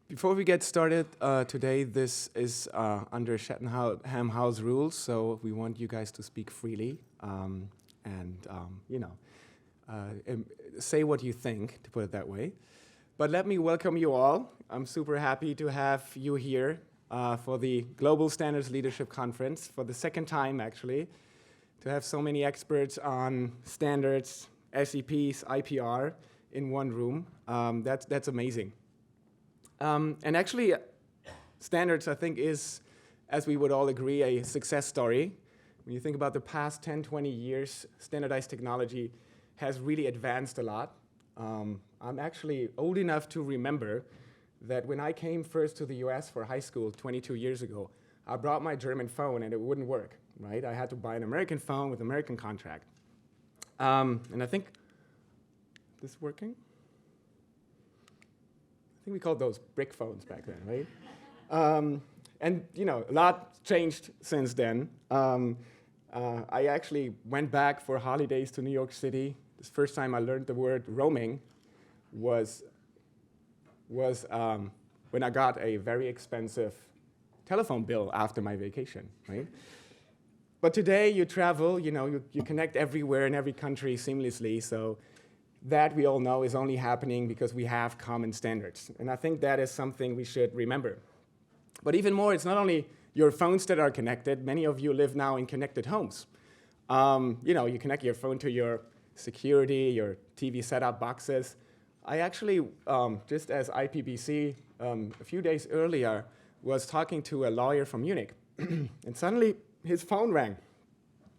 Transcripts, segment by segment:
Before we get started today, this is under Chatham House rules, so we want you guys to speak freely and say what you think, to put it that way. But let me welcome you all. I'm super happy to have you here for the Global Standards Leadership Conference for the second time, actually, to have so many experts on standards, SEPs, IPR in one room. That's amazing. And actually, standards, I think, is, as we would all agree, a success story. When you think about the past 10, 20 years, standardized technology has really advanced a lot. I'm actually old enough to remember that when I came first to the US for high school 22 years ago, I brought my German phone and it wouldn't work, right? I had to buy an American phone with an American contract. And I think, this is working? I think we called those brick phones back then, right? And a lot changed since then. I actually went back for holidays to New York City. The first time I learned the word roaming was when I got a very expensive telephone bill after my vacation, right? But today you travel, you connect everywhere in every country seamlessly, so that we all know is only happening because we have common standards. And I think that is something we should remember. But even more, it's not only your phones that are connected. Many of you live now in connected homes. You connect your phone to your security, your TV setup boxes. I actually, just as IPBC, a few days earlier, was talking to a lawyer from Munich. And suddenly, his phone rang.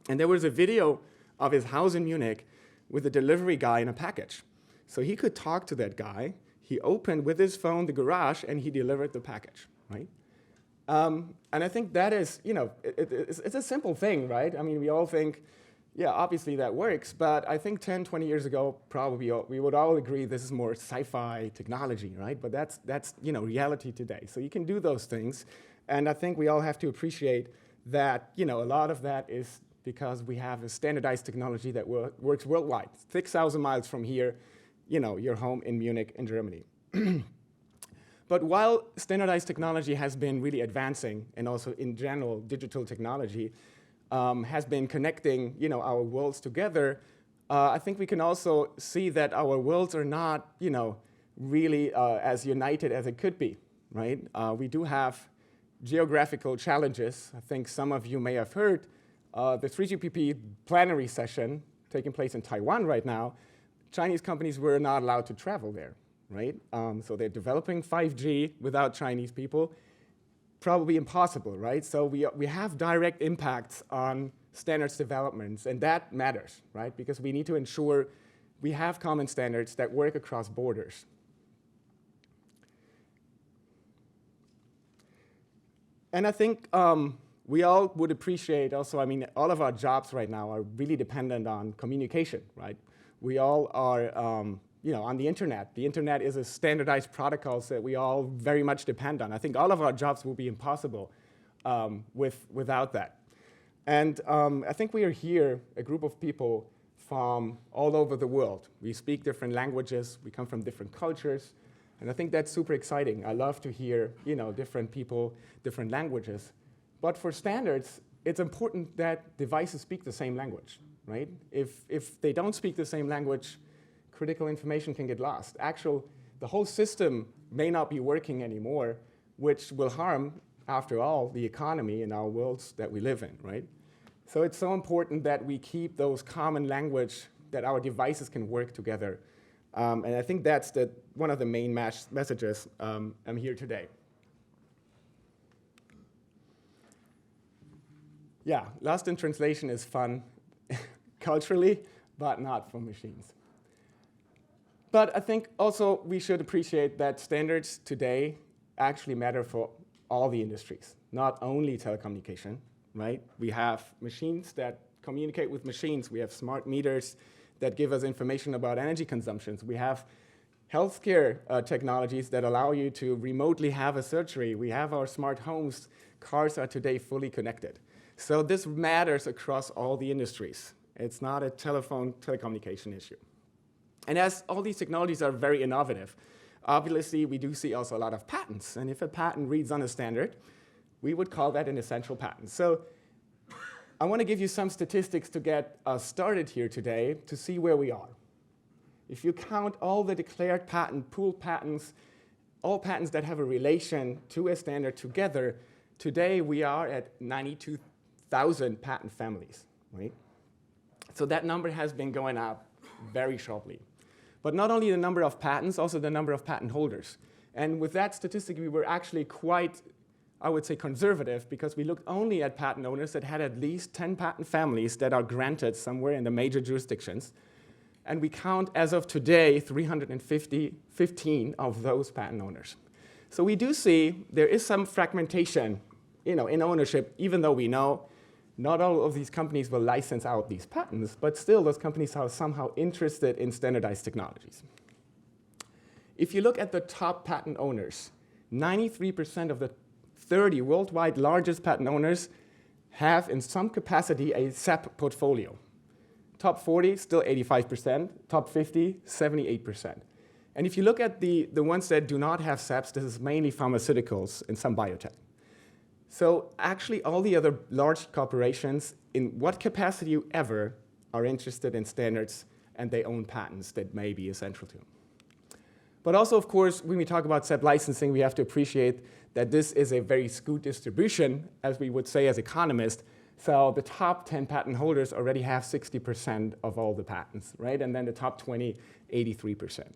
And there was a video of his house in Munich with a delivery guy in a package. So he could talk to that guy. He opened with his phone the garage, and he delivered the package, right? And I think that is, it's a simple thing, right? I mean, we all think, yeah, obviously that works, but I think 10, 20 years ago, probably we would all agree this is more sci-fi technology, right? But that's reality today. So you can do those things, and I think we all have to appreciate that, a lot of that is because we have a standardized technology that works worldwide. 6,000 miles from here, your home in Munich in Germany. But while standardized technology has been really advancing, and also in general, digital technology has been connecting, our worlds together, I think we can also see that our worlds are not, really as united as it could be, right? We do have geographical challenges. I think some of you may have heard the 3GPP plenary session taking place in Taiwan right now. Chinese companies were not allowed to travel there, right? So they're developing 5G without Chinese people. Probably impossible, right? So we have direct impacts on standards developments, and that matters, right? Because we need to ensure we have common standards that work across borders. And I think we all would appreciate also, all of our jobs right now are really dependent on communication, right? We all are, on the internet. The internet is a standardized protocol that we all very much depend on. I think all of our jobs will be impossible without that. And I think we are here, a group of people from all over the world. We speak different languages. We come from different cultures. And I think that's super exciting. I love to hear, different people, different languages. But for standards, it's important that devices speak the same language, right? If they don't speak the same language, critical information can get lost. The whole system may not be working anymore, which will harm, after all, the economy and our worlds that we live in, right? So it's so important that we keep those common language that our devices can work together. And I think that's one of the main messages I'm here today. Yeah, lost in translation is fun culturally, but not for machines. But I think also we should appreciate that standards today actually matter for all the industries, not only telecommunication, right? We have machines that communicate with machines. We have smart meters that give us information about energy consumptions. We have healthcare technologies that allow you to remotely have a surgery. We have our smart homes. Cars are today fully connected. So this matters across all the industries. It's not a telecommunication issue. And as all these technologies are very innovative, obviously, we do see also a lot of patents. And if a patent reads on a standard, we would call that an essential patent. So I want to give you some statistics to get us started here today to see where we are. If you count all the declared patent, pooled patents, all patents that have a relation to a standard together, today we are at 92,000 patent families, right? So that number has been going up very sharply. But not only the number of patents, also the number of patent holders. And with that statistic, we were actually quite, I would say, conservative, because we looked only at patent owners that had at least 10 patent families that are granted somewhere in the major jurisdictions. And we count, as of today, 315 of those patent owners. So we do see there is some fragmentation, in ownership, even though we know not all of these companies will license out these patents, but still those companies are somehow interested in standardized technologies. If you look at the top patent owners, 93% of the 30 worldwide largest patent owners have in some capacity a SAP portfolio. Top 40, still 85%. Top 50, 78%. And if you look at the ones that do not have SAPs, this is mainly pharmaceuticals and some biotech. So actually, all the other large corporations, in what capacity ever, are interested in standards, and they own patents that may be essential to them. But also, of course, when we talk about SAP licensing, we have to appreciate that this is a very skewed distribution, as we would say as economists. So the top 10 patent holders already have 60% of all the patents, right? And then the top 20, 83%.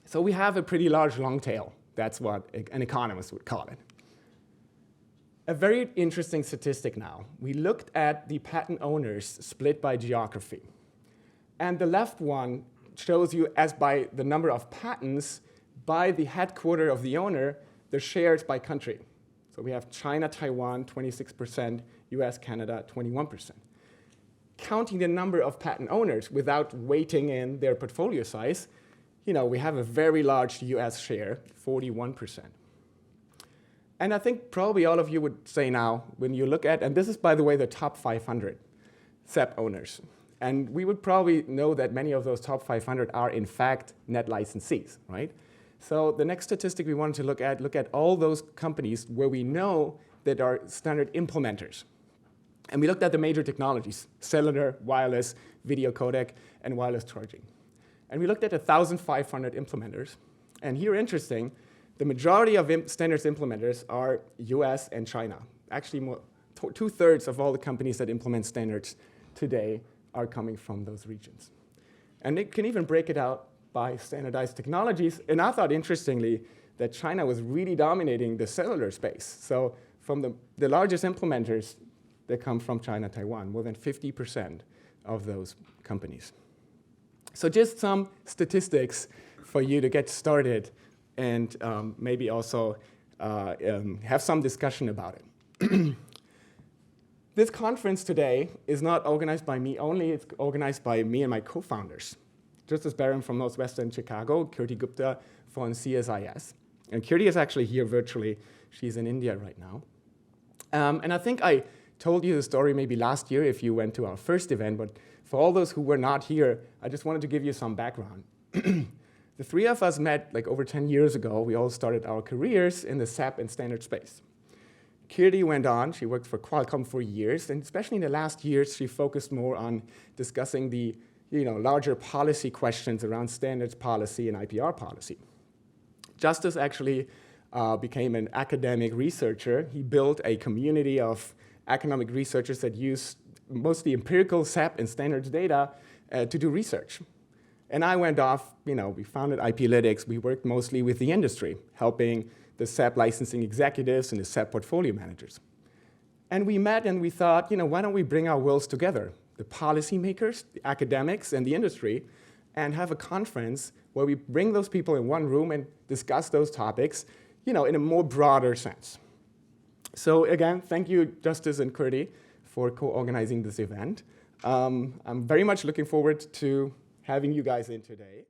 So we have a pretty large long tail. That's what an economist would call it. A very interesting statistic now. We looked at the patent owners split by geography. And the left one shows you, as by the number of patents, by the headquarter of the owner, the shares by country. So we have China, Taiwan, 26%, US, Canada, 21%. Counting the number of patent owners without weighting in their portfolio size, we have a very large US share, 41%. And I think probably all of you would say now, when you look at, and this is, by the way, the top 500 SAP owners. And we would probably know that many of those top 500 are, in fact, net licensees, right? So the next statistic we wanted to look at all those companies where we know that are standard implementers. And we looked at the major technologies: cellular, wireless, video codec, and wireless charging. And we looked at 1,500 implementers. And here, interesting, the majority of standards implementers are US and China. Actually, 2/3 of all the companies that implement standards today are coming from those regions. And they can even break it out by standardized technologies. And I thought, interestingly, that China was really dominating the cellular space. So from the largest implementers, they come from China, Taiwan, more than 50% of those companies. So just some statistics for you to get started and maybe also have some discussion about it. This conference today is not organized by me only, it's organized by me and my co-founders. Justus Barham from Northwestern Chicago, Kirti Gupta from CSIS. And Kirti is actually here virtually. She's in India right now. And I think I told you the story maybe last year if you went to our first event, but for all those who were not here, I just wanted to give you some background. The three of us met like over 10 years ago. We all started our careers in the SAP and standard space. Kirti went on, she worked for Qualcomm for years, and especially in the last years, she focused more on discussing the larger policy questions around standards policy and IPR policy. Justus actually became an academic researcher. He built a community of economic researchers that use mostly empirical SAP and standards data to do research. And I went off, we founded IPlytics. We worked mostly with the industry, helping the SAP licensing executives and the SAP portfolio managers. And we met and we thought, why don't we bring our worlds together, the policymakers, the academics, and the industry, and have a conference where we bring those people in one room and discuss those topics, in a more broader sense. So again, thank you, Justus and Kirti, for co-organizing this event. I'm very much looking forward to having you guys in today.